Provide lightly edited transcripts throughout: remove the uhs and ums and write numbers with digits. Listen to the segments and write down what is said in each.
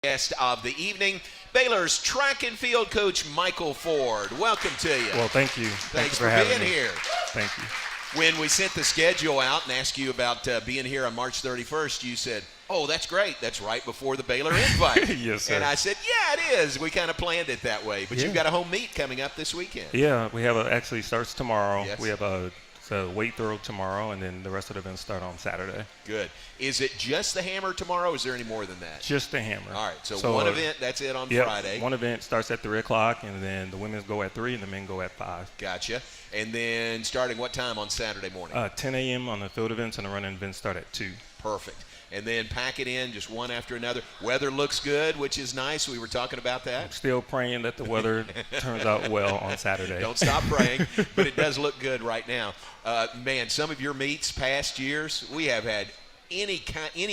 Guest of the evening, Baylor's track and field coach Micheal Ford. Welcome to you. Well, thank you. Thanks for having being me. here. Thank you. When we sent the schedule out and asked you about being here on March 31st, you said, "Oh, that's great. That's right before the Baylor invite." Yes, sir. And I said, "Yeah, it is." We kind of planned it that way. But you've got a home meet coming up this weekend. Yeah, we have actually starts tomorrow. Yes. We have a weight throw tomorrow, and then the rest of the events start on Saturday. Good. Is it just the hammer tomorrow, or is there any more than that? Just the hammer. All right, so one event, that's it on Friday. One event starts at 3 o'clock, and then the women's go at 3, and the men go at 5. Gotcha. And then starting what time on Saturday morning? 10 a.m. on the field events, and the running events start at 2. Perfect. And then pack it in just one after another. Weather looks good, which is nice. We were talking about that. I'm still praying that the weather turns out well on Saturday. Don't stop praying, but it does look good right now. Man, some of your meets past years, we have had any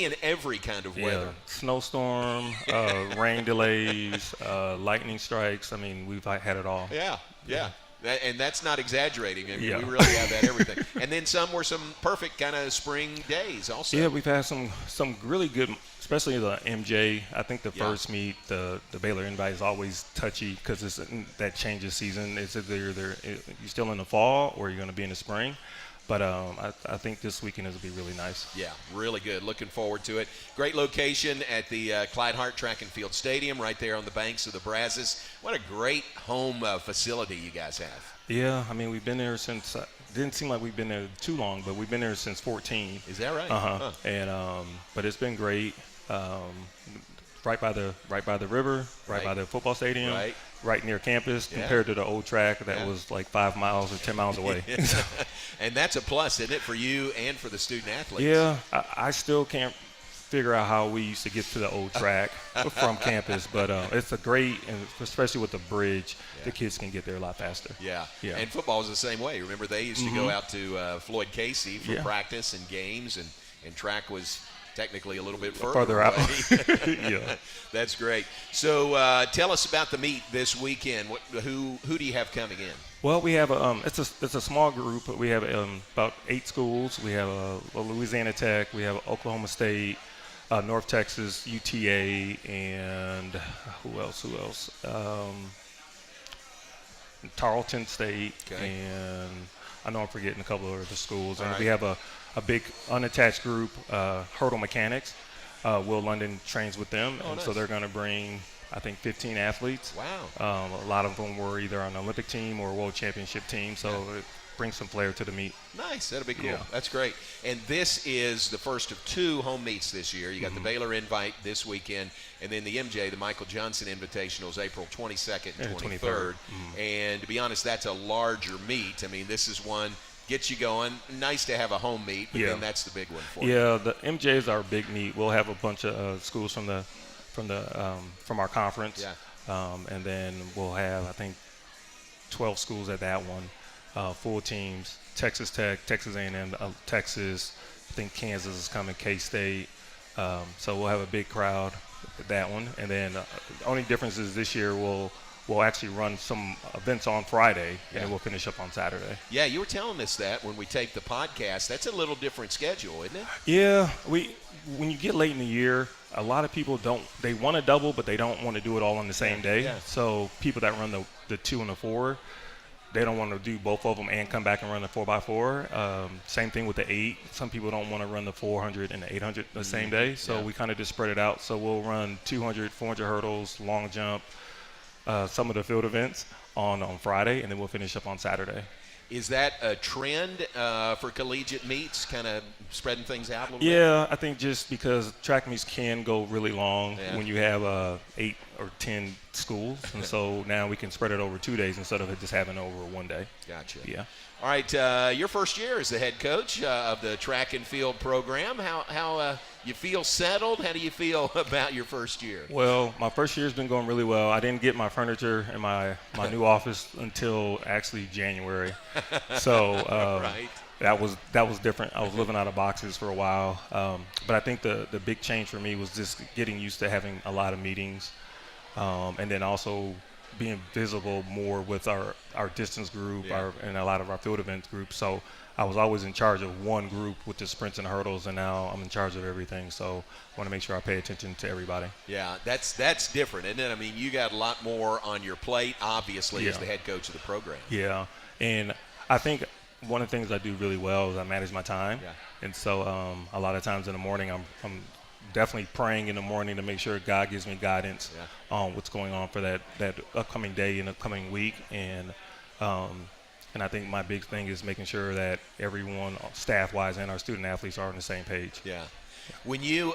and every kind of weather. Snowstorm, rain delays, lightning strikes. I mean, we've had it all. Yeah. And that's not exaggerating. I mean, Yeah. we really have had everything. And then some were some perfect kind of spring days also. Yeah, we've had some really good, especially the MJ. I think the first meet, the Baylor invite is always touchy because it's that changes season. It's either you're still in the fall or you're going to be in the spring. But I think this weekend is going to be really nice. Yeah, really good. Looking forward to it. Great location at the Clyde Hart Track and Field Stadium right there on the banks of the Brazos. What a great home facility you guys have. Yeah, I mean, we've been there since didn't seem like we've been there too long, but we've been there since 14. Is that right? Uh-huh. And but it's been great. Right by the river, right by the football stadium, right near campus, compared to the old track that was like 5 miles or 10 miles away. And that's a plus, isn't it, for you and for the student athletes? Yeah, I still can't figure out how we used to get to the old track from campus, but it's a great, and especially with the bridge, the kids can get there a lot faster. Yeah. And football is the same way. Remember, they used to go out to Floyd Casey for practice and games, and track was technically a little bit further out. Yeah, that's great. So tell us about the meet this weekend. Who do you have coming in? Well, we have it's a small group. We have about 8 schools. We have Louisiana Tech. We have Oklahoma State, North Texas, UTA, and who else? Tarleton State, and I know I'm forgetting a couple of other schools. And we have a big unattached group, Hurdle Mechanics. Will London trains with them, and so they're going to bring, I think, 15 athletes. Wow. A lot of them were either on the Olympic team or World Championship team, so it brings some flair to the meet. Nice. That'll be cool. Yeah. That's great. And this is the first of 2 home meets this year. You got the Baylor invite this weekend, and then the MJ, the Michael Johnson Invitational, is April 22nd and 23rd. And to be honest, that's a larger meet. I mean, this is one gets you going. Nice to have a home meet, but then that's the big one for you. Yeah, the MJ is our big meet. We'll have a bunch of schools from our conference, and then we'll have, I think, 12 schools at that one, full teams. Texas Tech, Texas A&M, Texas. I think Kansas is coming, K-State. So we'll have a big crowd at that one. And then the only difference is this year we'll actually run some events on Friday, and we'll finish up on Saturday. Yeah, you were telling us that when we taped the podcast. That's a little different schedule, isn't it? Yeah, when you get late in the year, a lot of people they want to double, but they don't want to do it all on the same day. Yeah. So people that run the 2 and the 4, they don't want to do both of them and come back and run the 4x4. Same thing with the 8. Some people don't want to run the 400 and the 800 the same day, so we kind of just spread it out. So we'll run 200, 400 hurdles, long jump, some of the field events on Friday, and then we'll finish up on Saturday. Is that a trend for collegiate meets, kind of spreading things out a little bit? Yeah, I think just because track meets can go really long when you have 8 or 10 schools, and so now we can spread it over 2 days instead of it just having over one day. Gotcha. Yeah. All right, your first year as the head coach of the track and field program. How you feel settled? How do you feel about your first year? Well, my first year has been going really well. I didn't get my furniture in my new office until actually January, so that was different. I was living out of boxes for a while, but I think the big change for me was just getting used to having a lot of meetings, and then also being visible more with our distance group and a lot of our field events groups. So I was always in charge of one group with the sprints and hurdles, and now I'm in charge of everything. So I want to make sure I pay attention to everybody. Yeah, that's different, isn't it? I mean, you got a lot more on your plate, obviously, as the head coach of the program. Yeah, and I think one of the things I do really well is I manage my time. Yeah. And so a lot of times in the morning, I'm definitely praying in the morning to make sure God gives me guidance on what's going on for that upcoming day and upcoming week. And I think my big thing is making sure that everyone, staff-wise and our student athletes, are on the same page. Yeah. When you,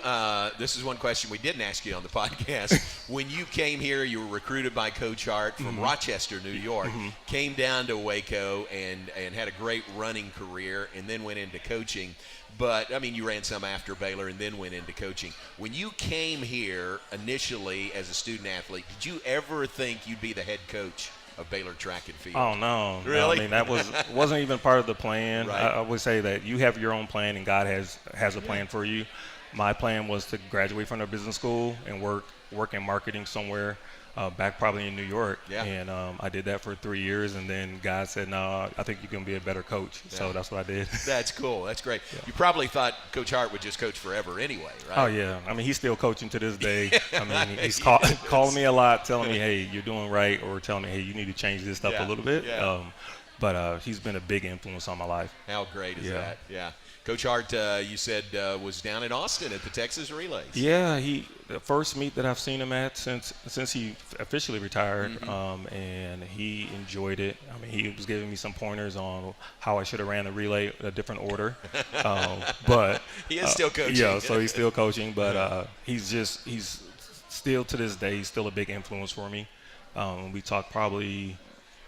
this is one question we didn't ask you on the podcast. When you came here, you were recruited by Coach Hart from Rochester, New York, came down to Waco and had a great running career and then went into coaching. But, I mean, you ran some after Baylor and then went into coaching. When you came here initially as a student athlete, did you ever think you'd be the head coach of Baylor track and field? Oh, no. Really? No, I mean, that wasn't even part of the plan. Right. I would say that you have your own plan and God has a plan for you. My plan was to graduate from a business school and work in marketing somewhere back probably in New York. Yeah. And I did that for 3 years, and then God said, no, I think you can be a better coach. Yeah. So that's what I did. That's cool. That's great. Yeah. You probably thought Coach Hart would just coach forever anyway, right? Oh, yeah. I mean, he's still coaching to this day. I mean, he's calling me a lot, telling me, hey, you're doing right, or telling me, hey, you need to change this stuff a little bit. Yeah. But he's been a big influence on my life. How great is that? Yeah. Coach Hart, you said, was down in Austin at the Texas Relays. Yeah, the first meet that I've seen him at since he officially retired, and he enjoyed it. I mean, he was giving me some pointers on how I should have ran the relay a different order. But he is still coaching. Yeah, so he's still coaching, but he's still to this day, he's still a big influence for me. We talk probably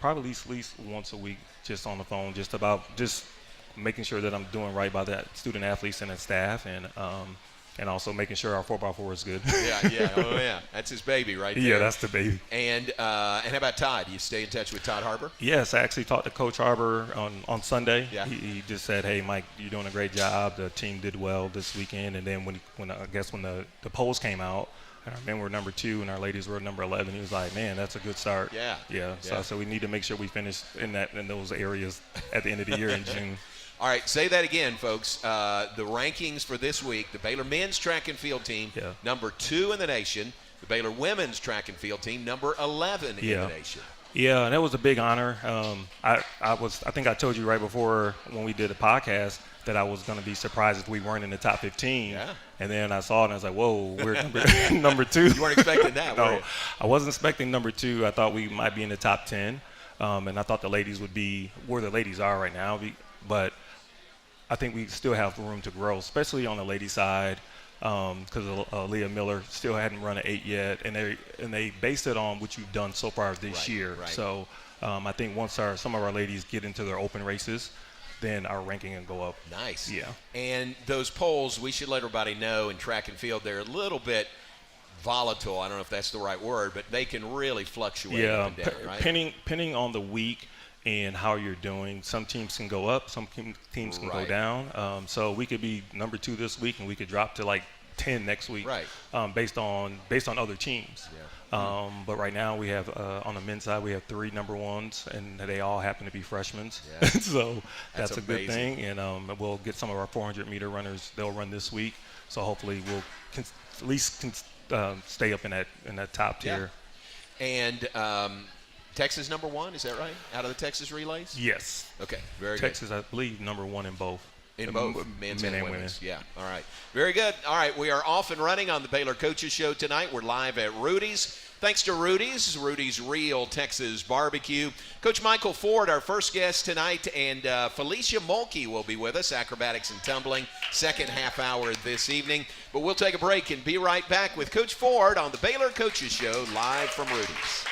at least once a week, just on the phone, just making sure that I'm doing right by the student athletes and the staff, and also making sure our 4x4 is good. Yeah. That's his baby right there. Yeah, that's the baby. And how about Todd? You stay in touch with Todd Harbor? Yes, I actually talked to Coach Harbor on Sunday. Yeah. He just said, hey, Mike, you're doing a great job. The team did well this weekend. And then when the polls came out, and our men were number 2 and our ladies were number 11, he was like, man, that's a good start. Yeah. So we need to make sure we finish in those areas at the end of the year in June. All right, say that again, folks. The rankings for this week, the Baylor men's track and field team, number 2 in the nation. The Baylor women's track and field team, number 11 in the nation. Yeah, and that was a big honor. I think I told you right before when we did a podcast that I was going to be surprised if we weren't in the top 15. Yeah. And then I saw it and I was like, whoa, we're number 2. You weren't expecting that, were No, you? I wasn't expecting number 2. I thought we might be in the top 10. And I thought the ladies would be where the ladies are right now. But I think we still have room to grow, especially on the ladies' side, because Leah Miller still hadn't run an 8 yet, and they based it on what you've done so far this year. Right. So I think once some of our ladies get into their open races, then our ranking can go up. Nice. Yeah. And those polls, we should let everybody know in track and field, they're a little bit volatile. I don't know if that's the right word, but they can really fluctuate up and down, right? Depending on the week and how you're doing. Some teams can go up, some teams can go down. So we could be number 2 this week, and we could drop to like 10 next week, based on other teams. Yeah. But right now we have on the men's side we have 3 number 1s, and they all happen to be freshmen. Yeah. So that's a amazing. good thing, and we'll get some of our 400-meter runners. They'll run this week, so hopefully we'll at least stay up in that top tier. And Texas number 1, is that right? Out of the Texas relays? Yes. Okay, very Texas, I believe, number 1 in both. In both men's and women's. women's. Yeah, all right. Very good. All right, we are off and running on the Baylor Coaches Show tonight. We're live at Rudy's. Thanks to Rudy's Real Texas Barbecue. Coach Micheal Ford, our first guest tonight, and Felecia Mulkey will be with us, Acrobatics and Tumbling, second half hour this evening. But we'll take a break and be right back with Coach Ford on the Baylor Coaches Show, live from Rudy's.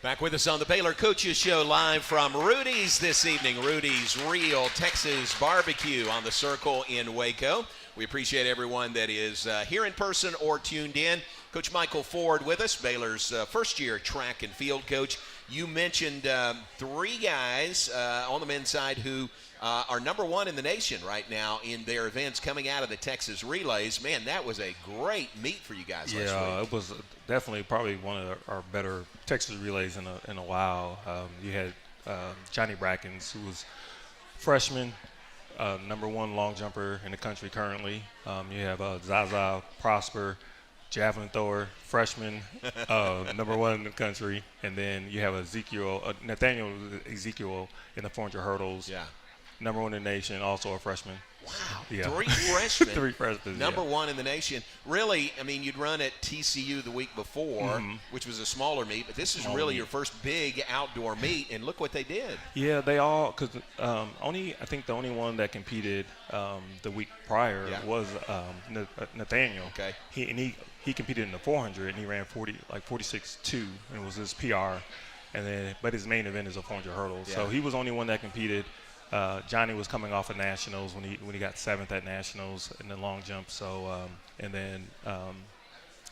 Back with us on the Baylor Coaches Show live from Rudy's this evening. Rudy's Real Texas Barbecue on the Circle in Waco. We appreciate everyone that is here in person or tuned in. Coach Micheal Ford with us, Baylor's first-year track and field coach. You mentioned 3 guys on the men's side who are number 1 in the nation right now in their events coming out of the Texas Relays. Man, that was a great meet for you guys last week. Yeah, it was definitely probably one of our better Texas Relays in a while. You had Johnny Brackens, who was freshman, number 1 long jumper in the country currently. You have Zaza Prosper, javelin thrower, freshman, number 1 in the country. And then you have Nathaniel Ezekiel in the 400 hurdles. Yeah. Number 1 in the nation, also a freshman. Wow. Yeah. 3 freshmen. 3 freshmen. Number 1 in the nation. Really, I mean, you'd run at TCU the week before, which was a smaller meet, but this is really your first big outdoor meet, and look what they did. Yeah, they all, because I think the only one that competed the week prior was Nathaniel. Okay. He competed in the 400 and he ran 46.2 and it was his PR. But his main event is a 400 hurdles. Yeah. So he was the only one that competed. Johnny was coming off of nationals when he got 7th at nationals in the long jump. So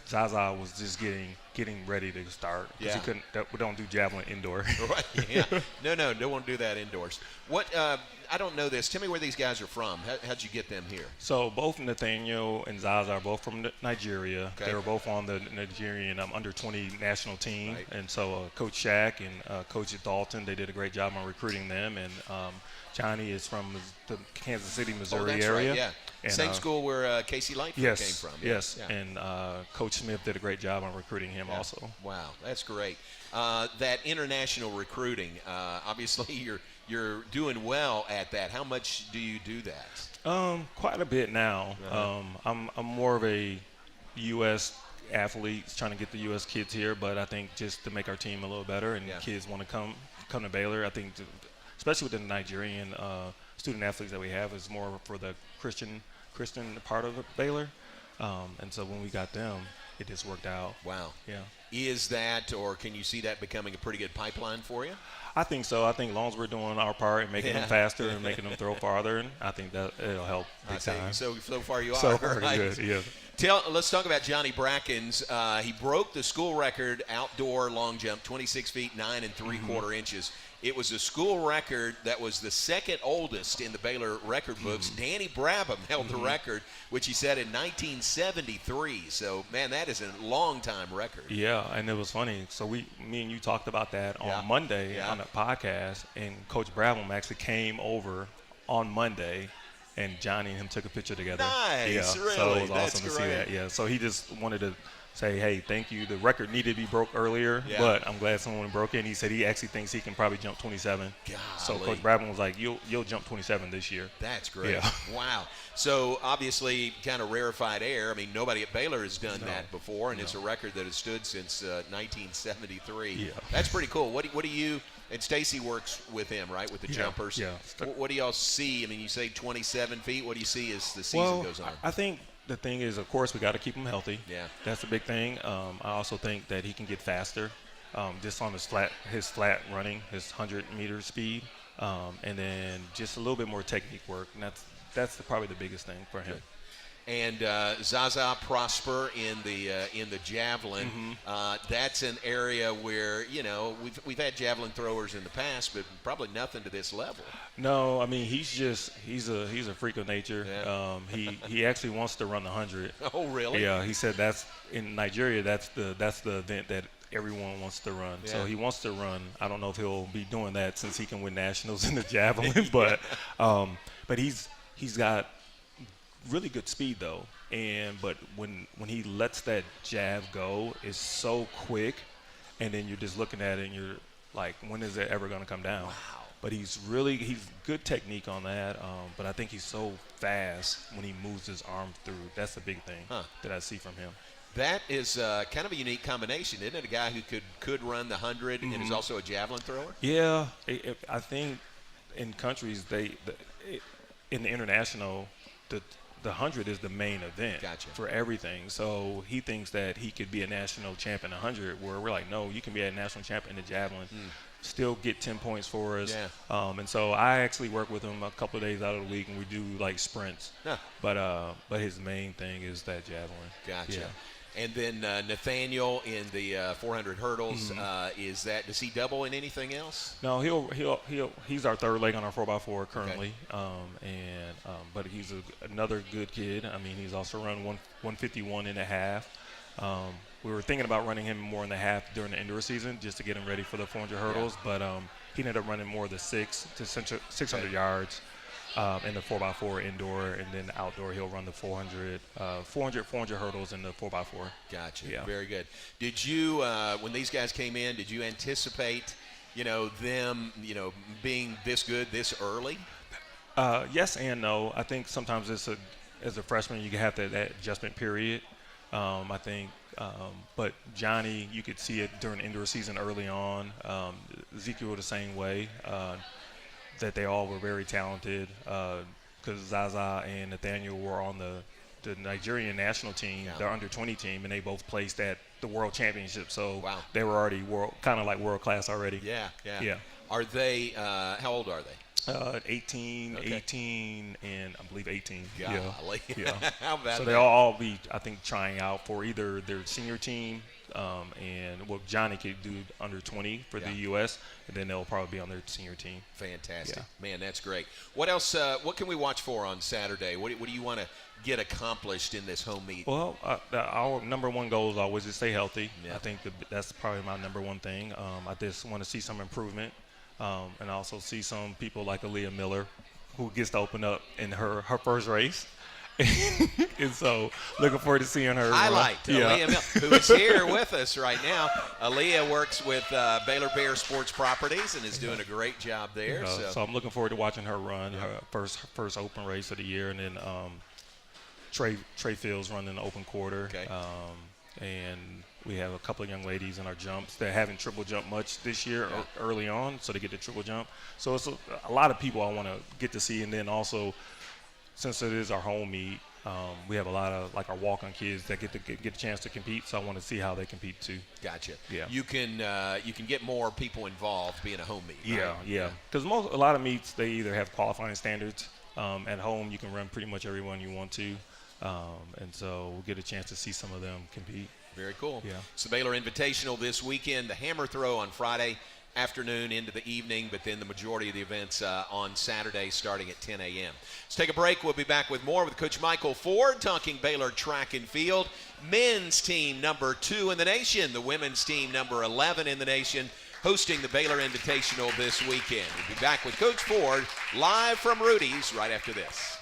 Zaza was just getting ready to start because we don't do javelin indoor. Right. Yeah. No, don't want to do that indoors. What? I don't know this. Tell me where these guys are from. How'd you get them here? So both Nathaniel and Zaza are both from Nigeria. Okay. They were both on the Nigerian under 20 national team. Right. And so Coach Shaq and Coach Dalton, they did a great job on recruiting them. And Johnny is from the Kansas City, Missouri area. Right, yeah. And, same school where Casey Lightfoot came from. Yes. Yeah. And Coach Smith did a great job on recruiting him also. Wow, that's great. That international recruiting, obviously you're doing well at that. How much do you do that? Quite a bit now. I'm more of a U.S. athlete trying to get the U.S. kids here, but I think just to make our team a little better and kids want to come to Baylor, I think especially with the Nigerian student athletes that we have is more for the Christian part of Baylor. And so when we got them, it just worked out. Wow. Yeah. Is that, or can you see that becoming a pretty good pipeline for you? I think so. I think as long as we're doing our part and making them faster and making them throw farther, and I think that it'll help big time. So far you are. So far, right? good, yeah. Let's talk about Johnny Brackens. He broke the school record outdoor long jump, 26 feet 9 3/4 inches. It was a school record that was the second oldest in the Baylor record books. Danny Brabham held the record, which he set in 1973. So, man, that is a long-time record. Yeah, and it was funny. So me and you talked about that on Monday on the podcast, and Coach Brabham actually came over on Monday, and Johnny and him took a picture together. Nice, yeah, really? so it was That's awesome to great. see that. Yeah, so he just wanted to say, hey, thank you. The record needed to be broke earlier, but I'm glad someone broke it. And he said he actually thinks he can probably jump 27. Golly. So Coach Brabham was like, you'll jump 27 this year. That's great. Yeah. Wow. So obviously kind of rarefied air. I mean, nobody at Baylor has done that before, and it's a record that has stood since 1973. Yeah. That's pretty cool. What do you and Stacy works with him, right, with the jumpers? Yeah. What do y'all see? I mean, you say 27 feet. What do you see as the season goes on? I think the thing is, of course, we got to keep him healthy. Yeah. That's the big thing. I also think that he can get faster just on his flat running, his 100-meter speed, and then just a little bit more technique work. And that's probably the biggest thing for him. And Zaza Prosper in the javelin. That's an area where we've had javelin throwers in the past, but probably nothing to this level. No, I mean he's a freak of nature. Yeah. He actually wants to run the 100. Oh, really? Yeah, he said that's in Nigeria. That's the event that everyone wants to run. Yeah. So he wants to run. I don't know if he'll be doing that since he can win nationals in the javelin, but he's got really good speed though, but when he lets that jab go, it's so quick, and then you're just looking at it and you're like, when is it ever going to come down? Wow. But he's good technique on that, but I think he's so fast when he moves his arm through. That's the big thing that I see from him. That is kind of a unique combination, isn't it? A guy who could run the 100 and is also a javelin thrower. Yeah, I think in countries in the international, the 100 is the main event Gotcha. for everything. So he thinks that he could be a national champ in 100, where we're like, no, you can be a national champ in the javelin, still get 10 points for us. Yeah. And so I actually work with him a couple of days out of the week, and we do like sprints. Yeah. But his main thing is that javelin. Gotcha. Yeah. And then Nathaniel in the 400 hurdles, does he double in anything else? No, he's our third leg on our 4x4 currently, but he's another good kid. I mean, he's also run 151 and a half. We were thinking about running him more in the half during the indoor season just to get him ready for the 400 hurdles, but he ended up running more of the 600 yards. In the 4x4 indoor, and then outdoor he'll run the 400 hurdles in the 4x4. Gotcha. Yeah. Very good. Did you, when these guys came in, did you anticipate, them, being this good this early? Yes and no. I think sometimes as a freshman you can have that adjustment period. I think, but Johnny, you could see it during indoor season early on. Ezekiel the same way. That they all were very talented, because Zaza and Nathaniel were on the Nigerian national team, their under-20 team, and they both placed at the World Championship. So they were already kind of like world class already. Yeah. Are they? How old are they? 18, okay. 18, and I believe 18. Golly. Yeah. How about so that? they'll all be, I think, trying out for either their senior team, Johnny could do under 20 for the U.S., and then they'll probably be on their senior team. Fantastic. Yeah. Man, that's great. What else, what can we watch for on Saturday? What do you want to get accomplished in this home meet? Well, our number one goal is always to stay healthy. Yeah. I think that's probably my number one thing. I just want to see some improvement, and also see some people like Aaliyah Miller, who gets to open up in her first race. And so looking forward to seeing her. Highlight Aaliyah Miller, who is here with us right now. Aaliyah works with Baylor Bear Sports Properties and is doing a great job there. So I'm looking forward to watching her run her first open race of the year, and then Trey Fields running the open quarter. Okay. And we have a couple of young ladies in our jumps that haven't triple jumped much this year early on, so they get the triple jump. So it's a lot of people I want to get to see, and then also, since it is our home meet, we have a lot of like our walk-on kids that get a chance to compete. So I want to see how they compete too. Gotcha. Yeah. You can get more people involved being a home meet. Right? Yeah. Because a lot of meets they either have qualifying standards. At home you can run pretty much everyone you want to, and so we'll get a chance to see some of them compete. Very cool. Yeah. It's the Baylor Invitational this weekend. The hammer throw on Friday afternoon into the evening, but then the majority of the events on Saturday starting at 10 a.m. Let's take a break. We'll be back with more with Coach Micheal Ford talking Baylor track and field. Men's team number 2 in the nation, the women's team number 11 in the nation, hosting the Baylor Invitational this weekend. We'll be back with Coach Ford live from Rudy's right after this.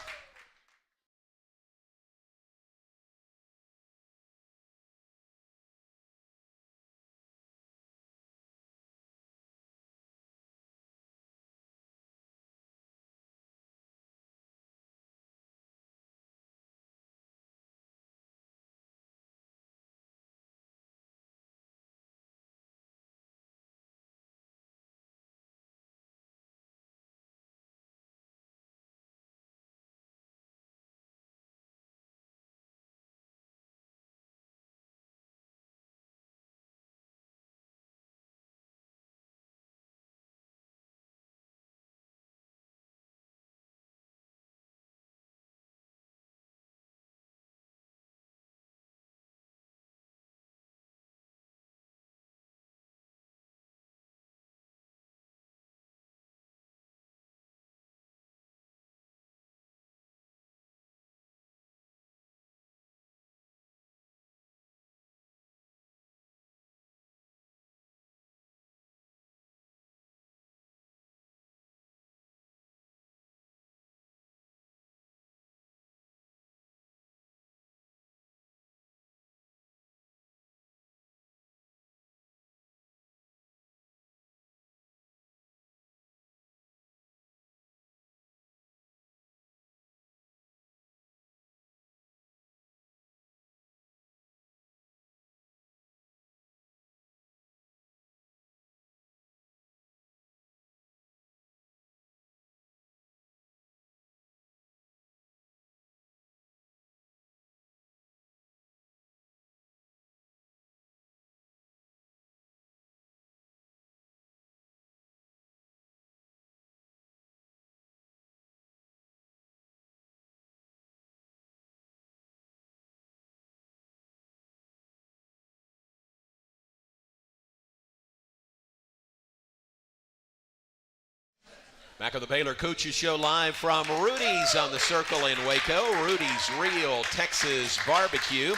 Back on the Baylor Coaches Show live from Rudy's on the Circle in Waco. Rudy's Real Texas Barbecue.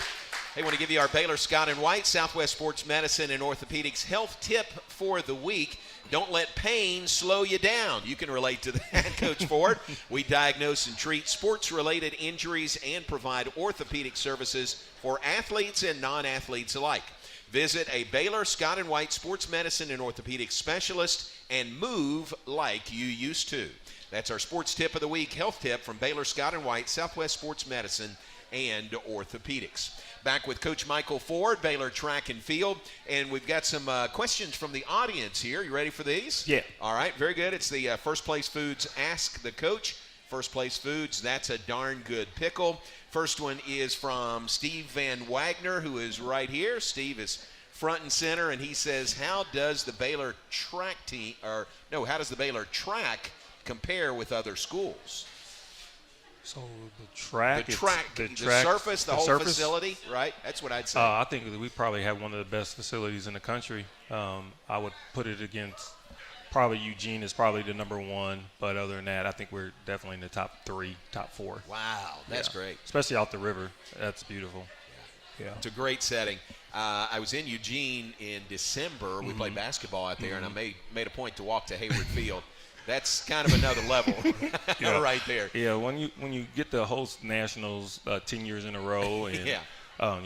Hey, want to give you our Baylor Scott and White Southwest Sports Medicine and Orthopedics health tip for the week. Don't let pain slow you down. You can relate to that, Coach Ford. We diagnose and treat sports-related injuries and provide orthopedic services for athletes and non-athletes alike. Visit a Baylor Scott and White Sports Medicine and Orthopedics specialist and move like you used to. That's our sports tip of the week, health tip from Baylor Scott and White, Southwest Sports Medicine and Orthopedics. Back with Coach Micheal Ford, Baylor Track and Field, and we've got some questions from the audience here. You ready for these? Yeah. All right, very good. It's the First Place Foods Ask the Coach. First Place Foods, that's a darn good pickle. First one is from Steve Van Wagner, who is right here. Steve is front and center, and he says, how does the Baylor track compare with other schools? So the track, the surface, the whole surface facility, right? That's what I'd say. I think that we probably have one of the best facilities in the country. I would put it against probably Eugene is probably the number one, but other than that, I think we're definitely in the top 3, top 4. Wow, that's great. Especially out the river. That's beautiful. Yeah. It's a great setting. I was in Eugene in December. We played basketball out there, and I made a point to walk to Hayward Field. That's kind of another level right there. Yeah, when you get to host nationals 10 years in a row, and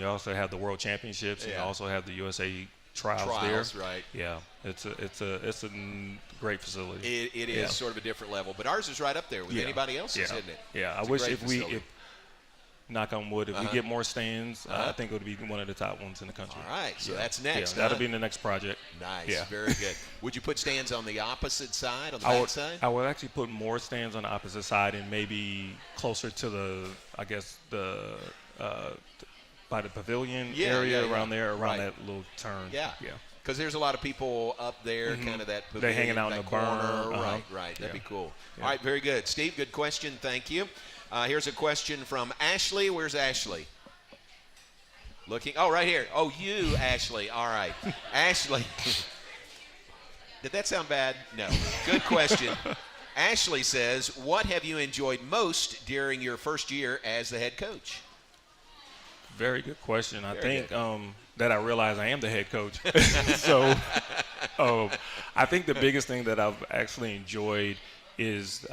you also have the World Championships, and you also have the USA trials there. Right. Yeah, it's a great facility. It is sort of a different level, but ours is right up there with anybody else's, isn't it? Yeah, I wish if knock on wood, if we get more stands, I think it would be one of the top ones in the country. All right, so that's next. Yeah, that'll be in the next project. Nice, very good. Would you put stands on the opposite side, on the back side? I would actually put more stands on the opposite side and maybe closer to by the pavilion area around there, around that little turn. Yeah. Because there's a lot of people up there, kind of that pavilion, they're hanging out in the corner. Burn. Right. That'd be cool. All right, very good. Steve, good question. Thank you. Here's a question from Ashley. Where's Ashley? Looking. Oh, right here. Oh, you, Ashley. All right. Ashley. Did that sound bad? No. Good question. Ashley says, what have you enjoyed most during your first year as the head coach? Very good question. I think that I realize I am the head coach. So I think the biggest thing that I've actually enjoyed is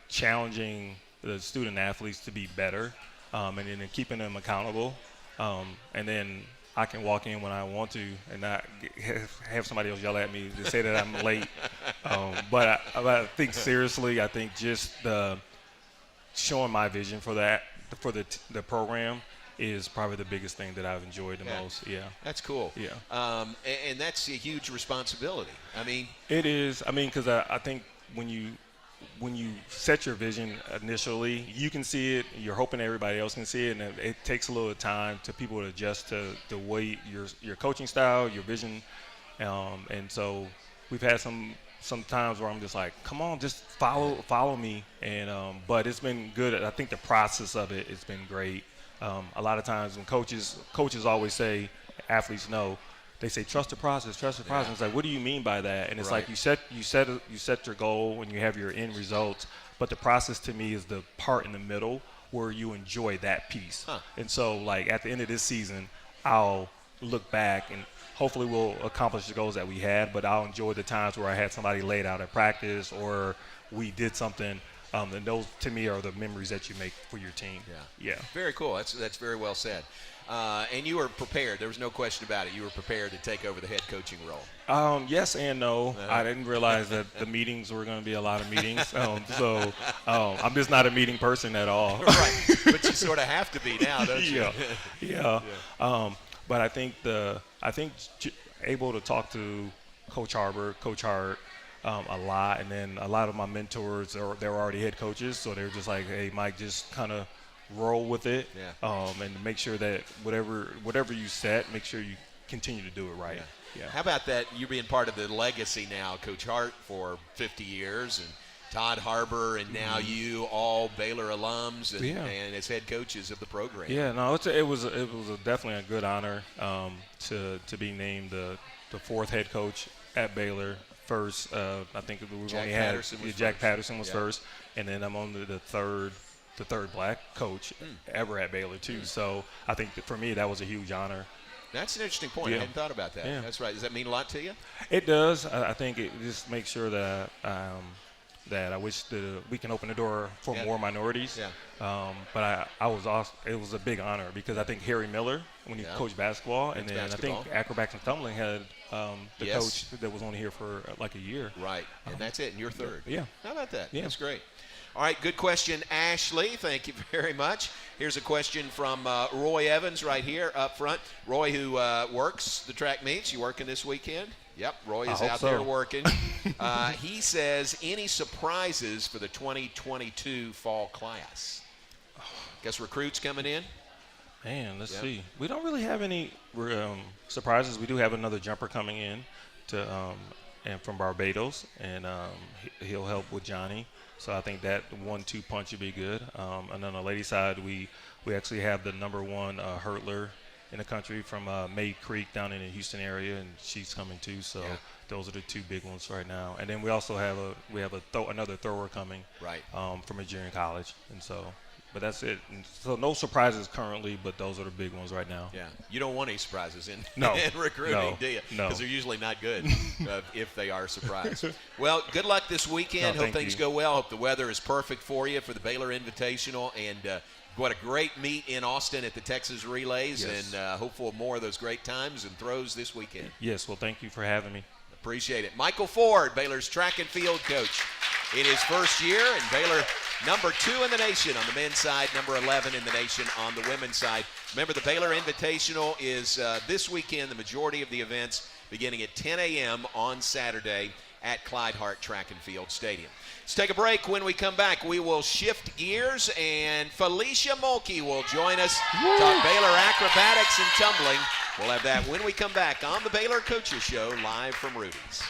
challenging the student athletes to be better, and then keeping them accountable. And then I can walk in when I want to and not have somebody else yell at me to say that I'm late. But I think seriously, I think just showing my vision for the program is probably the biggest thing that I've enjoyed the most. Yeah. That's cool. Yeah. And that's a huge responsibility. I mean, it is. I mean, because I think when you set your vision initially, you can see it. You're hoping everybody else can see it, and it takes a little time to people to adjust to the way your coaching style, your vision, and so we've had some times where I'm just like, come on, just follow me, and but it's been good. I think the process of it has been great. A lot of times when coaches always say, athletes know, they say trust the process. And it's like, what do you mean by that? And it's like you set your goal and you have your end results, but the process to me is the part in the middle where you enjoy that piece. And so like at the end of this season, I'll look back and hopefully we'll accomplish the goals that we had, but I'll enjoy the times where I had somebody laid out at practice or we did something. And those to me are the memories that you make for your team. Yeah. Very cool. That's very well said. And you were prepared. There was no question about it. You were prepared to take over the head coaching role. Yes and no. I didn't realize that the meetings were going to be a lot of meetings. So I'm just not a meeting person at all. Right. But you sort of have to be now, don't you? Yeah. But I think able to talk to Coach Harbor, Coach Hart, a lot, and then a lot of my mentors they're already head coaches, so they're just like, hey, Mike, just kind of roll with it, and make sure that whatever you set, make sure you continue to do it right. Yeah. How about that? You being part of the legacy now, Coach Hart for 50 years, and Todd Harbor, and now you all Baylor alums and as head coaches of the program. Yeah, no, it was definitely a good honor to be named the fourth head coach at Baylor first. I think we've Jack only Patterson had was Jack first. Patterson was first, and then I'm on the third black coach ever at Baylor too. So I think that for me that was a huge honor. That's an interesting point. I hadn't thought about that. Yeah. That's right. Does that mean a lot to you? It does. I think it just makes sure that that I wish that we can open the door for more minorities. Yeah. But it was a big honor because I think Harry Miller, when he coached basketball, and then basketball. I think Acrobatics Tumbling had the coach that was only here for like a year. Right, and that's it, and you're third. Yeah. How about that? Yeah. That's great. All right, good question, Ashley. Thank you very much. Here's a question from Roy Evans right here up front. Roy, who works the track meets. You working this weekend? Yep, Roy is out there working. He says, any surprises for the 2022 fall class? Guess recruits coming in? Man, let's see. We don't really have any surprises. We do have another jumper coming in and from Barbados, and he'll help with Johnny. So I think that 1-2 punch would be good. And on the ladies' side, we actually have the number one hurdler in the country from May Creek down in the Houston area, and she's coming too. So those are the two big ones right now. And then we also have another thrower coming from a junior college, and so. But that's it. And so no surprises currently, but those are the big ones right now. Yeah. You don't want any surprises in recruiting, do you? No. Because they're usually not good if they are a surprise. Well, good luck this weekend. Hope things go well. Hope the weather is perfect for you for the Baylor Invitational. And what a great meet in Austin at the Texas Relays. Yes. And hopeful of more of those great times and throws this weekend. Yes. Well, thank you for having me. Appreciate it. Micheal Ford, Baylor's track and field coach in his first year, and Baylor number 2 in the nation on the men's side, number 11 in the nation on the women's side. Remember, the Baylor Invitational is this weekend, the majority of the events beginning at 10 a.m. on Saturday at Clyde Hart Track and Field Stadium. Let's take a break. When we come back, we will shift gears, and Felecia Mulkey will join us to talk Baylor acrobatics and tumbling. We'll have that when we come back on the Baylor Coaches Show, live from Rudy's.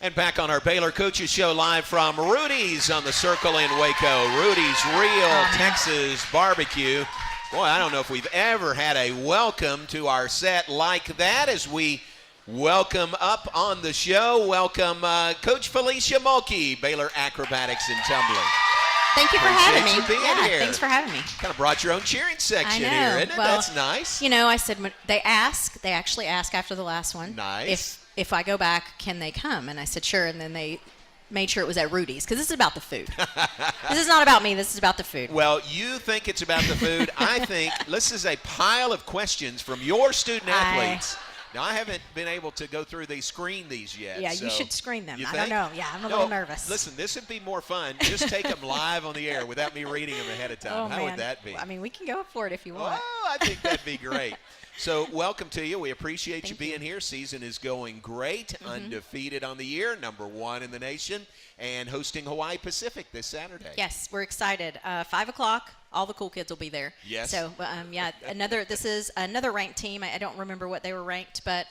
And back on our Baylor Coaches Show live from Rudy's on the Circle in Waco. Rudy's Real Texas Barbecue. Boy, I don't know if we've ever had a welcome to our set like that as we welcome up on the show. Welcome Coach Felecia Mulkey, Baylor Acrobatics and Tumbling. Thank you for having me. Here. Thanks for having me. Kind of brought your own cheering section here, isn't it? Well, that's nice. You know, I said they actually ask after the last one. Nice. If I go back, can they come? And I said sure. And then they made sure it was at Rudy's because this is about the food. This is not about me. This is about the food. Well, you think it's about the food. I think this is a pile of questions from your student athletes. Now, I haven't been able to screen these yet. Yeah, so you should screen them. You I think? don't know. Yeah, I'm a little nervous. Listen, this would be more fun. Just take them live on the air without me reading them ahead of time. Oh, How man. would that be? I mean, we can go for it if you want. Oh, I think that'd be great. So welcome to you. We appreciate Thank you being here. Season is going great. Undefeated on the year, #1 in the nation, and hosting Hawaii Pacific this Saturday. Yes, we're excited. 5 o'clock. All the cool kids will be there. Yes. So, this is another ranked team. I don't remember what they were ranked, but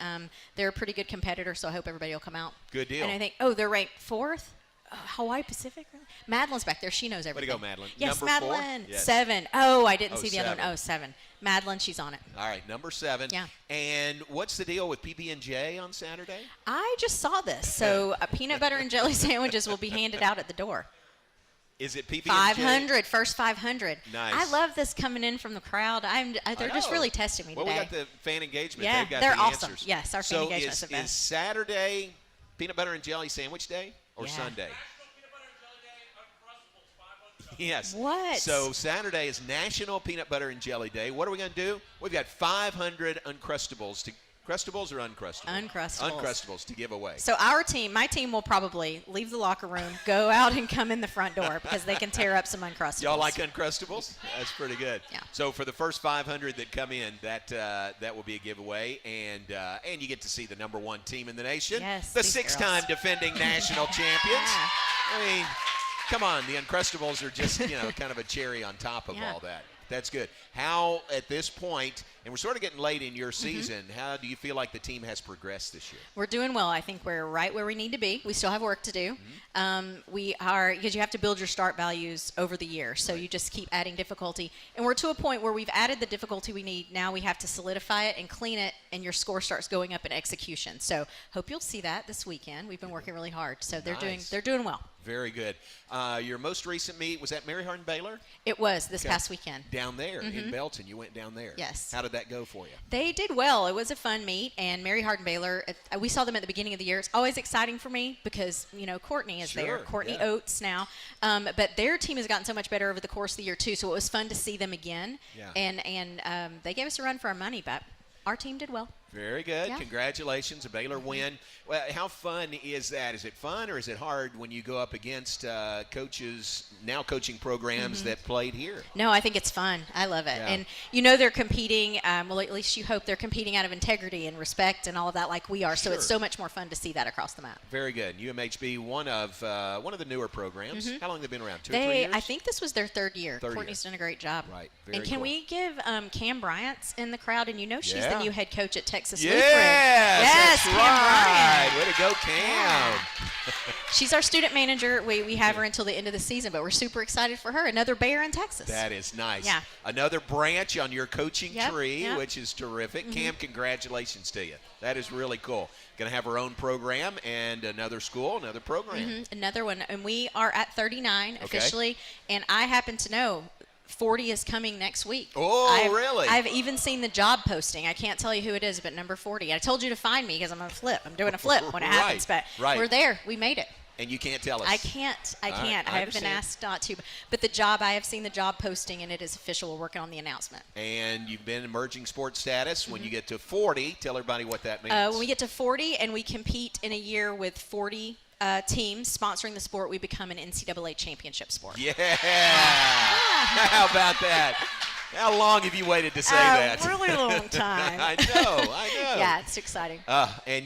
they're a pretty good competitor, so I hope everybody will come out. Good deal. And I think, they're ranked 4th? Hawaii Pacific? Madeline's back there. She knows everything. Way to go, Madeline. Yes, Number 4? Madeline. Yes. 7. Oh, I didn't see the 7. other one. 7. Madeline, she's on it. All right, number 7. Yeah. And what's the deal with PB&J on Saturday? I just saw this. So peanut butter and jelly sandwiches will be handed out at the door. Is it PB&J? 500, first 500. Nice. I love this coming in from the crowd. They're just really testing me well, today. we got the fan engagement. Yeah, They've got they're the awesome. answers. Yes, our fan engagement's the So is best. Saturday peanut butter and jelly sandwich day or Yeah. Sunday? Yes. What? So Saturday is National Peanut Butter and Jelly Day. What are we going to do? We've got 500 Uncrustables. Crustables or Uncrustables? Uncrustables. Uncrustables to give away. So my team will probably leave the locker room, go out and come in the front door because they can tear up some Uncrustables. Y'all like Uncrustables? That's pretty good. Yeah. So for the first 500 that come in, that will be a giveaway, and you get to see the #1 team in the nation, Yes, the these 6-time girls. defending national champions. Yeah. I mean, come on, the Uncrustables are just kind of a cherry on top of all that. That's good. How, at this point, and we're sort of getting late in your season, how do you feel like the team has progressed this year? We're doing well. I think we're right where we need to be. We still have work to do. We are, because you have to build your start values over the year. So you just keep adding difficulty. And we're to a point where we've added the difficulty we need. Now we have to solidify it and clean it, and your score starts going up in execution. So hope you'll see that this weekend. We've been working really hard. So they're doing well. Very good. Your most recent meet, was that Mary Hardin Baylor? It was this past weekend. Down there in Belton. You went down there. Yes. How did that go for you? They did well. It was a fun meet, and Mary Hardin Baylor, we saw them at the beginning of the year. It's always exciting for me because, Courtney is there. Courtney Oates now. But their team has gotten so much better over the course of the year, too, so it was fun to see them again. Yeah. And they gave us a run for our money, but our team did well. Very good. Yeah. Congratulations. A Baylor win. Well, how fun is that? Is it fun or is it hard when you go up against coaches, now coaching programs that played here? No, I think it's fun. I love it. Yeah. And they're competing, well, at least you hope they're competing out of integrity and respect and all of that like we are. So it's so much more fun to see that across the map. Very good. UMHB, one of the newer programs. How long have they been around? 2 or 3 years? I think this was their 3rd year. Third Courtney's year. done a great job. Right. Very And can cool. we give Cam Bryant's in the crowd? And she's the new head coach at Texas Yes, Lutheran. Yes, that's Cam right. Bryant. Way to go, Cam. She's our student manager. We have her until the end of the season, but we're super excited for her. Another Bear in Texas. That is nice. Yeah. Another branch on your coaching Yep, tree, yep. which is terrific. Cam, congratulations to you. That is really cool. Going to have her own program and another school, another program. Another one. And we are at 39 officially. And I happen to know 40 is coming next week. Oh, really? I've even seen the job posting. I can't tell you who it is, but number 40. I told you to find me because I'm on a flip. I'm doing a flip when it happens, but we're there. We made it. And you can't tell us. I can't. All right, I have been asked not to. But I have seen the job posting, and it is official. We're working on the announcement. And you've been emerging sports status. When you get to 40, tell everybody what that means. When we get to 40 and we compete in a year with 40 teams sponsoring the sport, we become an NCAA championship sport. Yeah. How about that? How long have you waited to say that? A really long time. I know. Yeah, it's exciting. And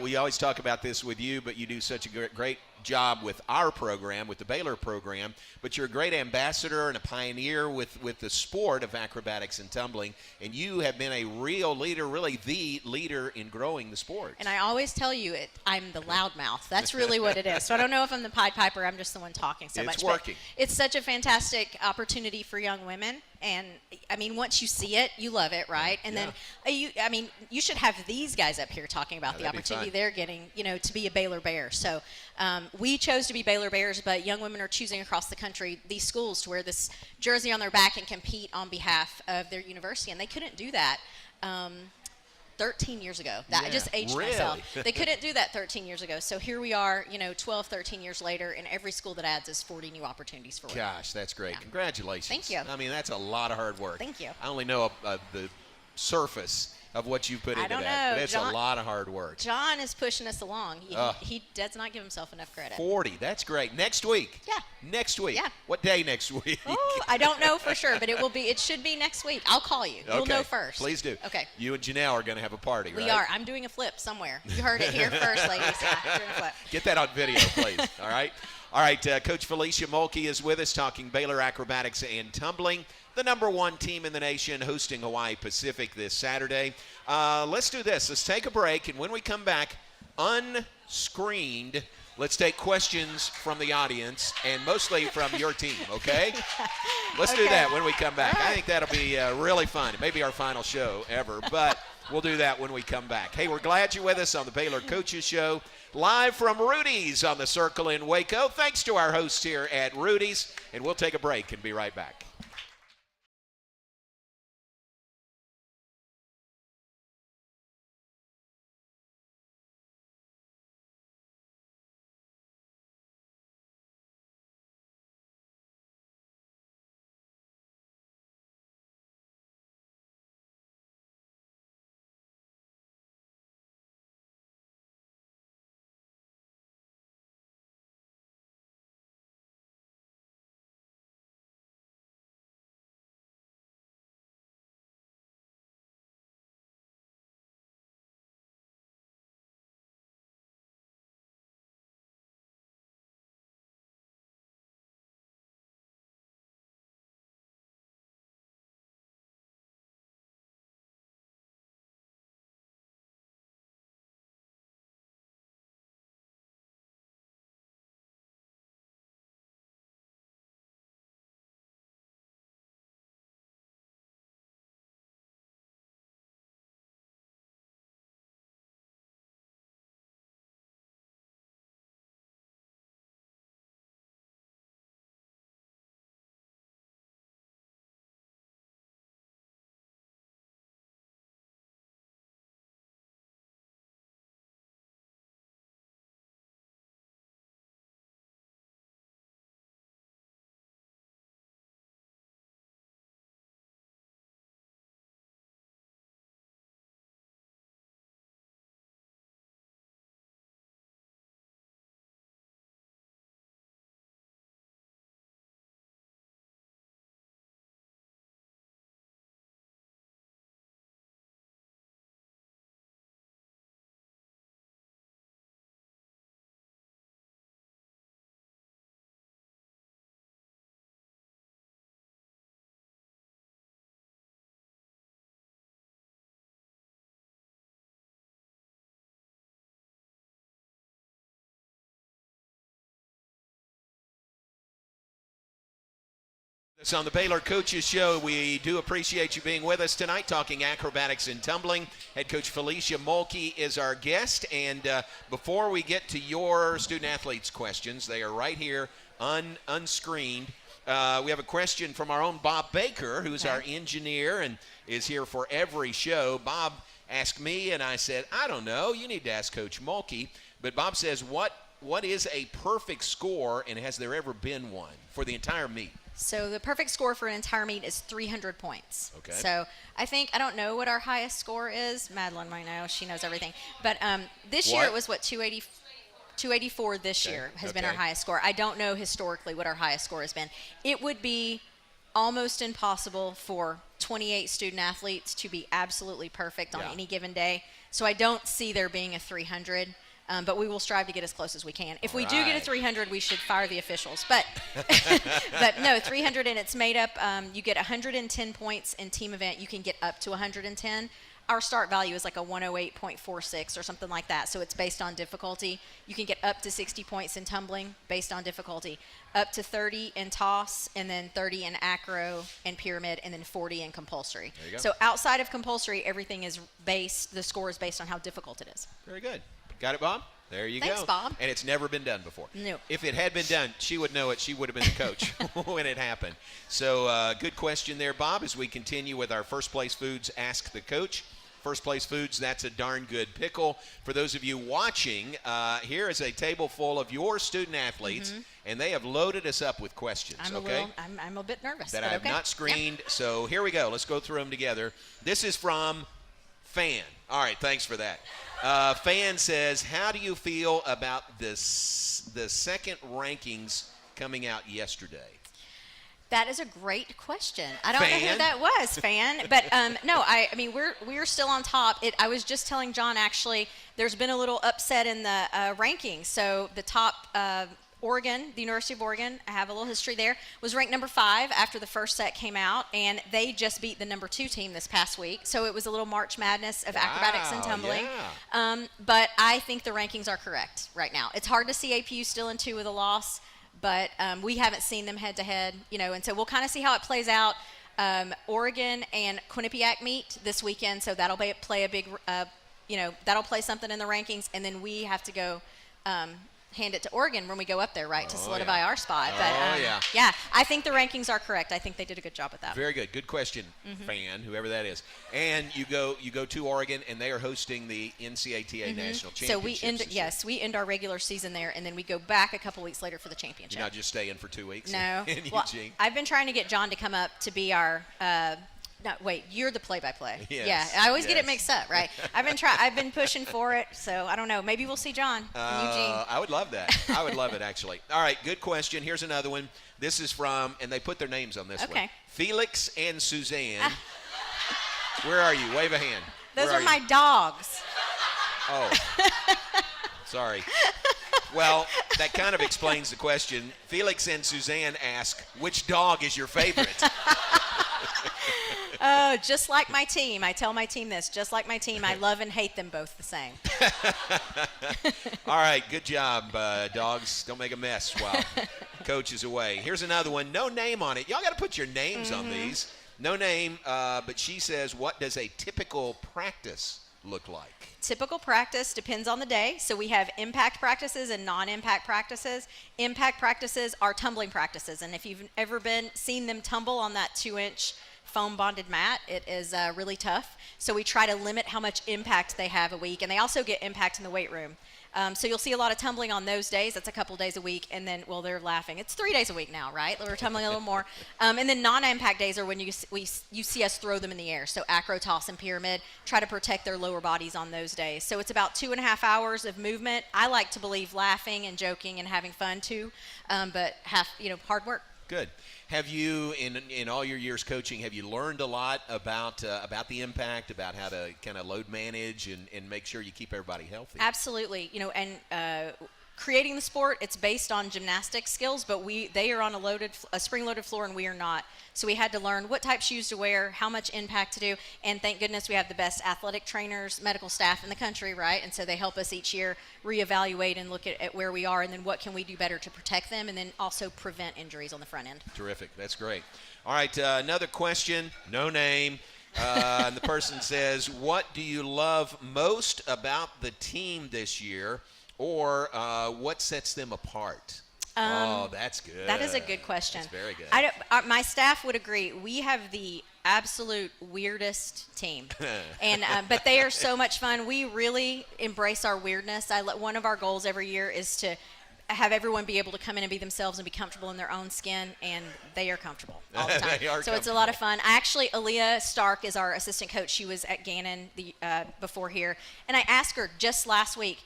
we always talk about this with you, but you do such a great job with our program, with the Baylor program, but you're a great ambassador and a pioneer with the sport of acrobatics and tumbling, and you have been a real leader, really the leader in growing the sport. And I always tell you, I'm the loudmouth. That's really what it is. So I don't know if I'm the Pied Piper. I'm just the one talking so much. It's working. It's such a fantastic opportunity for young women. And, I mean, once you see it, you love it, right? And then, you should have these guys up here talking about the opportunity they're getting, to be a Baylor Bear. So we chose to be Baylor Bears, but young women are choosing across the country these schools to wear this jersey on their back and compete on behalf of their university. And they couldn't do that 13 years ago. That I just aged really? myself. They couldn't do that 13 years ago. So here we are, 12, 13 years later, and every school that adds is 40 new opportunities for women. Gosh, that's great. Yeah. Congratulations. Thank you. I mean, that's a lot of hard work. Thank you. I only know the surface of what you put into that. But it's a lot of hard work. John is pushing us along. He does not give himself enough credit. 40. That's great. Next week. Yeah. Next week. Yeah. What day next week? Oh, I don't know for sure, but it should be next week. I'll call you. You'll know first. Please do. Okay. You and Janelle are going to have a party, right? We are. I'm doing a flip somewhere. You heard it here first, ladies. Yeah, doing a flip. Get that on video, please. All right. All right. Coach Felecia Mulkey is with us talking Baylor Acrobatics and Tumbling, the #1 team in the nation, hosting Hawaii Pacific this Saturday. Let's do this. Let's take a break, and when we come back, unscreened, let's take questions from the audience, and mostly from your team, okay? Let's do that when we come back. I think that'll be really fun. It may be our final show ever, but we'll do that when we come back. Hey, we're glad you're with us on the Baylor Coaches Show, live from Rudy's on the Circle in Waco. Thanks to our hosts here at Rudy's, and we'll take a break and be right back. It's on the Baylor Coaches Show. We do appreciate you being with us tonight, talking acrobatics and tumbling. Head coach Felecia Mulkey is our guest. And before we get to your student-athletes questions, they are right here unscreened. We have a question from our own Bob Baker, who's our engineer and is here for every show. Bob asked me, and I said, I don't know. You need to ask Coach Mulkey. But Bob says, what is a perfect score, and has there ever been one for the entire meet? So the perfect score for an entire meet is 300 points. Okay. So I don't know what our highest score is. Madeline might know. She knows everything. But this year it was 284 this year has been our highest score. I don't know historically what our highest score has been. It would be almost impossible for 28 student athletes to be absolutely perfect on any given day. So I don't see there being a 300. But we will strive to get as close as we can. If we do get a 300, we should fire the officials. But no, 300, and it's made up. You get 110 points in team event. You can get up to 110. Our start value is like a 108.46 or something like that. So it's based on difficulty. You can get up to 60 points in tumbling based on difficulty, up to 30 in toss, and then 30 in acro and pyramid, and then 40 in compulsory. There you go. So outside of compulsory, everything is the score is based on how difficult it is. Very good. Got it, Bob? There you go. Thanks, Bob. And it's never been done before. No. If it had been done, she would know it. She would have been the coach when it happened. So good question there, Bob, as we continue with our First Place Foods Ask the Coach. First Place Foods, that's a darn good pickle. For those of you watching, here is a table full of your student athletes, and they have loaded us up with questions. I'm a bit nervous. That I have not screened. Yep. So here we go. Let's go through them together. This is from Fan. All right, thanks for that. Fan says, how do you feel about the second rankings coming out yesterday? That is a great question. I don't know who that was, Fan. But no, I mean we're still on top. I was just telling John, actually, there's been a little upset in the rankings. So the top Oregon, the University of Oregon, I have a little history there, was ranked number 5 after the first set came out, and they just beat the number 2 team this past week. So it was a little March Madness of acrobatics and tumbling. Yeah. But I think the rankings are correct right now. It's hard to see APU still in 2 with a loss, but we haven't seen them head-to-head, and so we'll kind of see how it plays out. Oregon and Quinnipiac meet this weekend, so that'll play a big, that'll play something in the rankings, and then we have to go hand it to Oregon when we go up there, right, to solidify our spot. But I think the rankings are correct. I think they did a good job with that. Very good. Good question, Fan, whoever that is. And you go to Oregon, and they are hosting the NCATA National Championship. So we end our regular season there, and then we go back a couple weeks later for the championship. You're not just staying for 2 weeks? No. In well, Eugene? I've been trying to get John to come up to be our you're the play-by-play. Yes. Yeah, I always get it mixed up, right? I've been pushing for it, so I don't know. Maybe we'll see John in Eugene. I would love that. I would love it, actually. All right, good question. Here's another one. This is from, and they put their names on this one. Felix and Suzanne. Where are you? Wave a hand. Those are my dogs. Oh, sorry. Well, that kind of explains the question. Felix and Suzanne ask, which dog is your favorite? Oh, just like my team. I tell my team this. Just like my team, I love and hate them both the same. All right, good job, dogs. Don't make a mess while Coach is away. Here's another one. No name on it. Y'all got to put your names on these. No name, but she says, what does a typical practice look like? Typical practice depends on the day. So we have impact practices and non-impact practices. Impact practices are tumbling practices. And if you've ever seen them tumble on that 2-inch foam bonded mat, it is really tough. So we try to limit how much impact they have a week. And they also get impact in the weight room. So you'll see a lot of tumbling on those days. That's a couple days a week. And then, well, they're laughing. It's 3 days a week now, right? We're tumbling a little more. And then non-impact days are when you see us throw them in the air. So acro, toss, and pyramid. Try to protect their lower bodies on those days. So it's about 2.5 hours of movement. I like to believe laughing and joking and having fun too, but hard work. Good. Have you, in all your years coaching, have you learned a lot about the impact, about how to kind of load manage and make sure you keep everybody healthy? Absolutely. And creating the sport, it's based on gymnastic skills, but they are on a spring-loaded floor and we are not. So we had to learn what type shoes to wear, how much impact to do, and thank goodness we have the best athletic trainers, medical staff in the country, right? And so they help us each year reevaluate and look at where we are and then what can we do better to protect them and then also prevent injuries on the front end. Terrific. That's great. All right, another question, no name. And the person says, what do you love most about the team this year, or what sets them apart? Oh, that's good. That is a good question. That's very good. My staff would agree. We have the absolute weirdest team, and but they are so much fun. We really embrace our weirdness. One of our goals every year is to have everyone be able to come in and be themselves and be comfortable in their own skin, and they are comfortable all the time. So it's a lot of fun. Aaliyah Stark is our assistant coach. She was at Gannon before here, and I asked her just last week,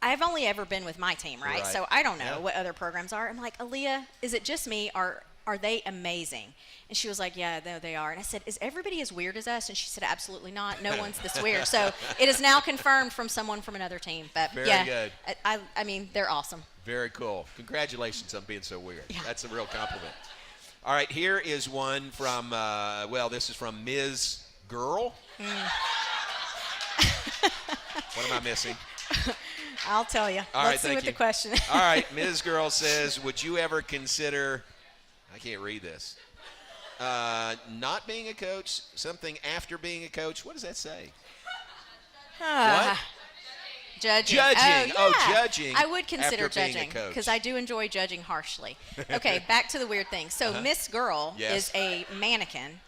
I've only ever been with my team, right? So I don't know what other programs are. I'm like, Aaliyah, is it just me? Are they amazing? And she was like, yeah, they are. And I said, is everybody as weird as us? And she said, absolutely not. No one's this weird. So it is now confirmed from someone from another team. But very good. I mean, they're awesome. Very cool. Congratulations on being so weird. Yeah. That's a real compliment. All right, here is one from, this is from Ms. Girl. What am I missing? I'll tell you. All right, Let's see what the question is. All right, Ms. Girl says, would you ever consider, I can't read this, not being a coach, something after being a coach? What does that say? What? Judging. Judging. I would consider after being judging a coach. because I do enjoy judging harshly. Okay, back to the weird thing. So Miss Girl is a mannequin,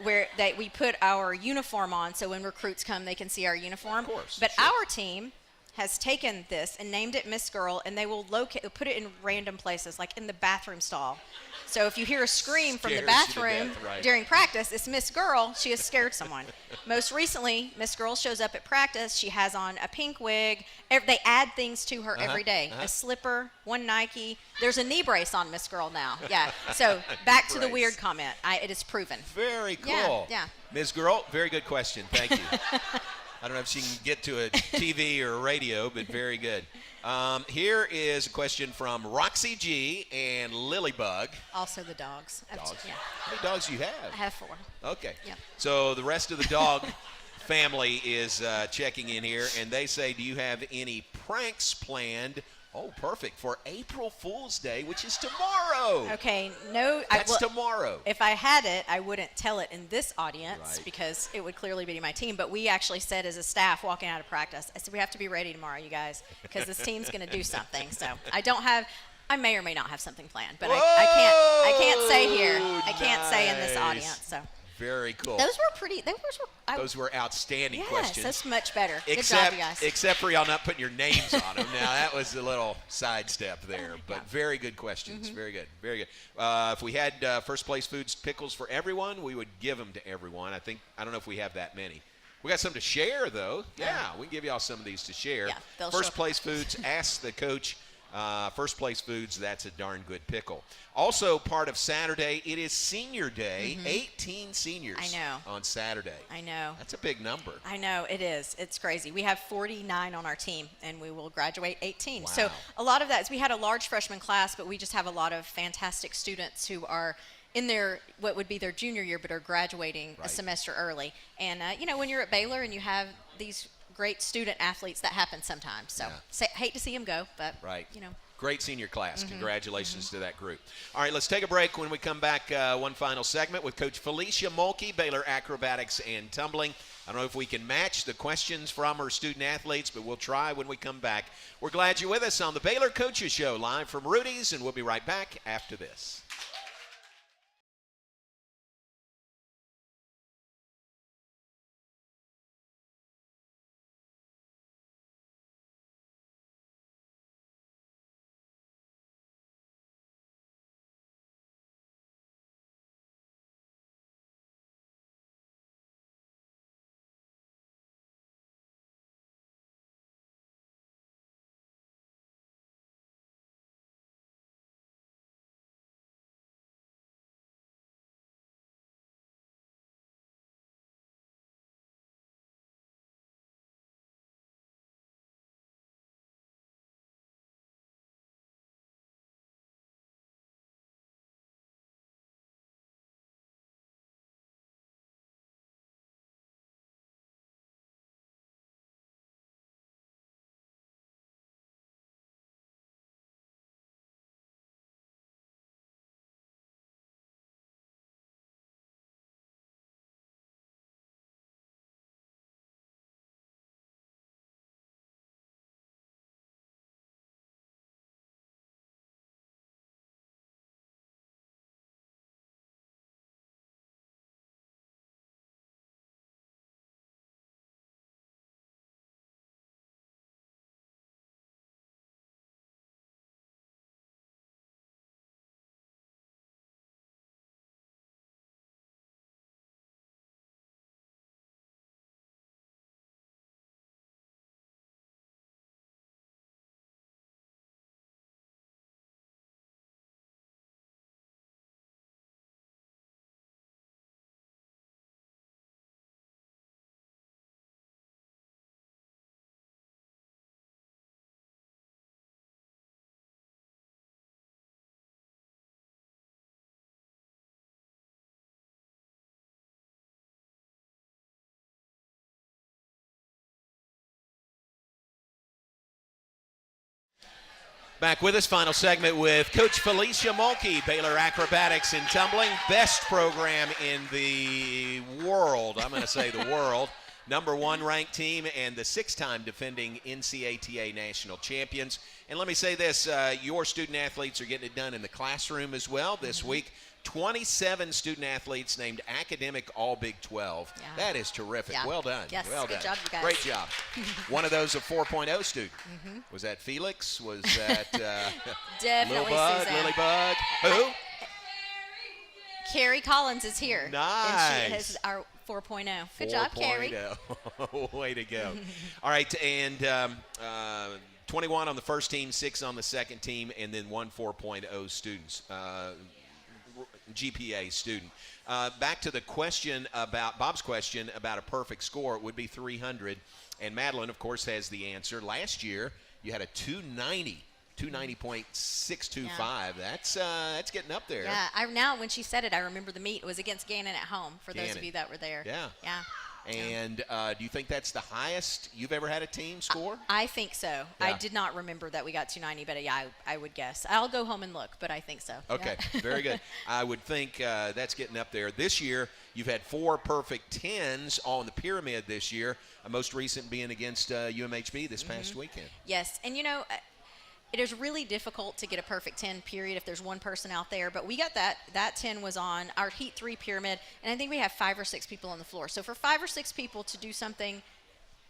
where we put our uniform on, so when recruits come, they can see our uniform. Of course. But sure. our team has taken this and named it Miss Girl, and they will put it in random places, like in the bathroom stall. So if you hear a scream from the bathroom during practice, it's Miss Girl. She has scared someone. Most recently, Miss Girl shows up at practice. She has on a pink wig. They add things to her every day. A slipper, one Nike. There's a knee brace on Miss Girl now. Yeah. So back to the weird comment. It is proven. Very cool. Yeah. Ms. Girl, very good question. Thank you. I don't know if she can get to a TV or a radio, but very good. Here is a question from Roxy G and Lilybug. Also the dogs. Dogs? Yeah. How many dogs do you have? I have 4. Okay. Yeah. So the rest of the dog family is checking in here, and they say, do you have any pranks planned? Oh, perfect. For April Fool's Day, which is tomorrow. Okay, no. That's tomorrow. If I had it, I wouldn't tell it in this audience Right. because it would clearly be my team. But we actually said as a staff walking out of practice, I said, we have to be ready tomorrow, you guys, because this team's going to do something. So I may or may not have something planned, but I can't say here. I can't say in this audience. So. Very cool. Those were pretty. Those were outstanding yes, questions. that's much better. Good Except, job, you guys. except for y'all not putting your names on them. Now, that was a little sidestep there. But very good questions. Very good. Very good. If we had First Place Foods pickles for everyone, we would give them to everyone. I don't know if we have that many. We got some to share, though. Yeah, we can give y'all some of these to share. Yeah, First Place Foods, ask the coach. First Place Foods, that's a darn good pickle. Also, part of Saturday, it is Senior Day. 18 seniors on Saturday. I know. That's a big number. I know, it is. It's crazy. We have 49 on our team, and we will graduate 18. Wow. So a lot of that is we had a large freshman class, but we just have a lot of fantastic students who are in their what would be their junior year but are graduating a semester early. And, when you're at Baylor and you have these great student athletes, that happens sometimes. So hate to see them go, but, Great senior class. Congratulations to that group. All right, let's take a break. When we come back, one final segment with Coach Felecia Mulkey, Baylor Acrobatics and Tumbling. I don't know if we can match the questions from her student athletes, but we'll try when we come back. We're glad you're with us on the Baylor Coaches Show, live from Rudy's, and we'll be right back after this. Back with us, final segment with Coach Felecia Mulkey, Baylor Acrobatics and Tumbling, best program in the world. I'm going to say the world. number 1 ranked team and the 6-time defending NCATA national champions. And let me say this, your student athletes are getting it done in the classroom as well this week. 27 student athletes named academic all Big 12. Yeah. That is terrific. Yeah. Well done. Yes, well good done. job, you guys. Great job. One of those a 4.0 student. Was that Felix? Was that Definitely Lil Bud, Suzanne. Lily Bug? Who? Carrie Collins is here. Nice. And she is our 4.0. Good job, Carrie. 4.0. Way to go. All right, and 21 on the first team, 6 on the second team, and then 1 4.0 students, GPA student. Back to the question about Bob's question about a perfect score, it would be 300. And Madeline, of course, has the answer. Last year, you had a 290. 290.625. Yeah. That's getting up there. Yeah. Now when she said it, I remember the meet. It was against Gannon at home. For those of you that were there. Yeah. Yeah. And do you think that's the highest you've ever had a team score? I think so. Yeah. I did not remember that we got 290, but yeah, I would guess. I'll go home and look, but I think so. Okay, yeah. Very good. I would think that's getting up there. This year, you've had 4 perfect 10s all in the pyramid this year, most recent being against UMHB this past weekend. Yes, and it is really difficult to get a perfect 10 period if there's one person out there, but we got that 10 was on our Heat 3 pyramid, and I think we have 5 or 6 people on the floor. So for 5 or 6 people to do something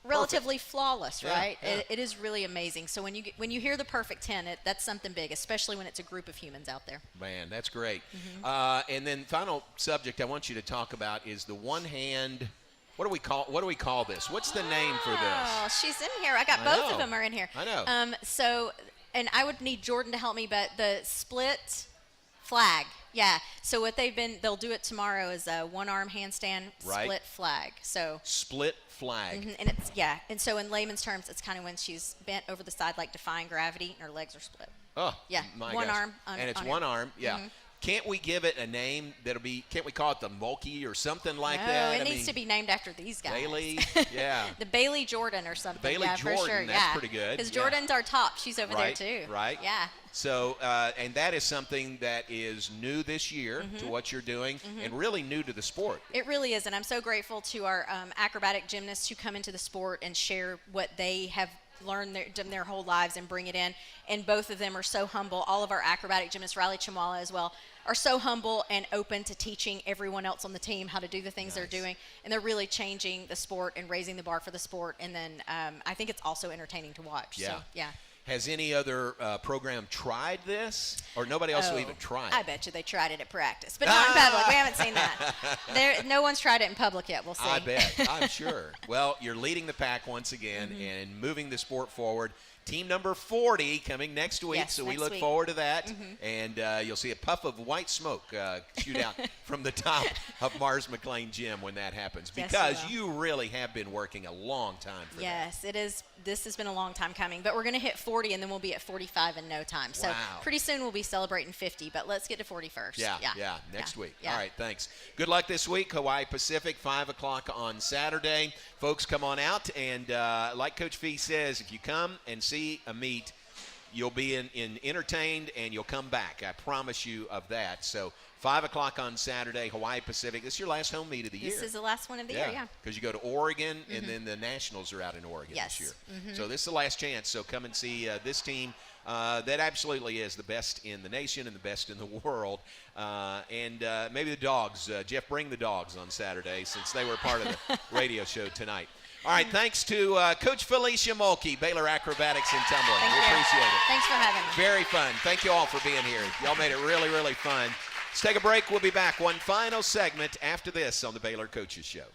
relatively flawless, right? Yeah. It is really amazing. So when you hear the perfect 10, that's something big, especially when it's a group of humans out there. Man, that's great. And then final subject I want you to talk about is the one hand. What do we call this? What's the name for this? Oh, she's in here. I got both of them are in here. I know. And I would need Jordan to help me, but the split flag. Yeah. So what they'll do it tomorrow is a one-arm handstand split flag. So split flag. And it's and so in layman's terms, it's kind of when she's bent over the side like defying gravity and her legs are split. Oh, yeah. My one gosh. arm. And it's one arm. Yeah. Can't we give it a name can't we call it the Mulkey or something like that? It needs to be named after these guys. Bailey, yeah. The Bailey Jordan or something. Bailey Jordan, for sure. That's pretty good. Because Jordan's our top. She's over there too. Right. Yeah. So, and that is something that is new this year to what you're doing and really new to the sport. It really is, and I'm so grateful to our acrobatic gymnasts who come into the sport and share what they have learned their whole lives and bring it in. And both of them are so humble. All of our acrobatic gymnasts, Riley Chimwala as well, are so humble and open to teaching everyone else on the team how to do the things they're doing. And they're really changing the sport and raising the bar for the sport. And then I think it's also entertaining to watch. Yeah. So, yeah. Has any other program tried this, or nobody else will even try it? I bet you they tried it at practice, but not in public. We haven't seen that. No one's tried it in public yet. We'll see. I bet. I'm sure. Well, you're leading the pack once again and moving the sport forward. Team number 40 coming next week, yes, so we next look week. forward to that. And you'll see a puff of white smoke shoot out from the top of Mars McLean Gym when that happens, because you really have been working a long time for that. Yes, it is. This has been a long time coming, but we're going to hit 40, and then we'll be at 45 in no time. So pretty soon we'll be celebrating 50, but let's get to 40 first. Yeah, next week. Yeah. All right, thanks. Good luck this week, Hawaii Pacific, 5 o'clock on Saturday. Folks, come on out, and like Coach Fee says, if you come and see a meet, you'll be entertained and you'll come back. I promise you of that. So 5 o'clock on Saturday, Hawaii Pacific. This is your last home meet of the year. This is the last one of the year, yeah. Because you go to Oregon, and then the Nationals are out in Oregon this year. So this is the last chance. So come and see this team that absolutely is the best in the nation and the best in the world. And maybe the dogs. Jeff, bring the dogs on Saturday, since they were part of the radio show tonight. All right, thanks to Coach Felecia Mulkey, Baylor Acrobatics and Tumbling. We appreciate it. Thanks for having me. Very fun. Thank you all for being here. Y'all made it really, really fun. Let's take a break. We'll be back. One final segment after this on the Baylor Coaches Show.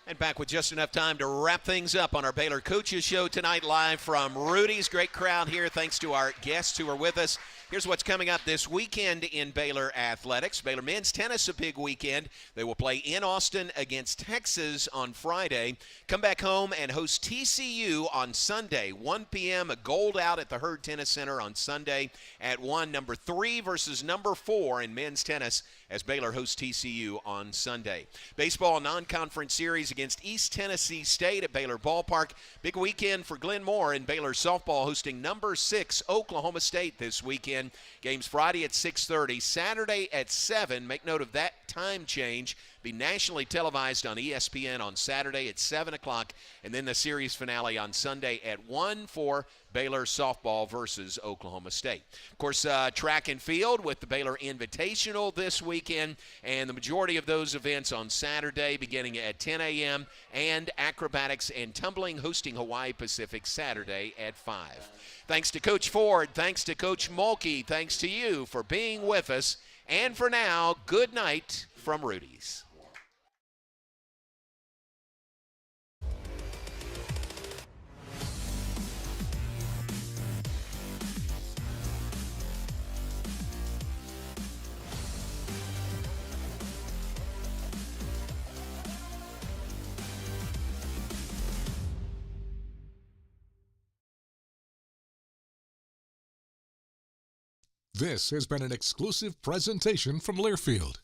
And back with just enough time to wrap things up on our Baylor Coaches Show tonight, live from Rudy's. Great crowd here, thanks to our guests who are with us. Here's what's coming up this weekend in Baylor athletics. Baylor men's tennis, a big weekend. They will play in Austin against Texas on Friday. Come back home and host TCU on Sunday, 1 p.m., a gold out at the Herd Tennis Center on Sunday at 1. Number 3 versus number 4 in men's tennis as Baylor hosts TCU on Sunday. Baseball non-conference series against East Tennessee State at Baylor Ballpark. Big weekend for Glenn Moore and Baylor softball hosting number 6 Oklahoma State this weekend. Games Friday at 6:30, Saturday at 7. Make note of that time change. Be nationally televised on ESPN on Saturday at 7 o'clock, and then the series finale on Sunday at 1 for Baylor softball versus Oklahoma State. Of course, track and field with the Baylor Invitational this weekend, and the majority of those events on Saturday beginning at 10 a.m., and acrobatics and tumbling hosting Hawaii Pacific Saturday at 5. Thanks to Coach Ford, thanks to Coach Mulkey, thanks to you for being with us, and for now, good night from Rudy's. This has been an exclusive presentation from Learfield.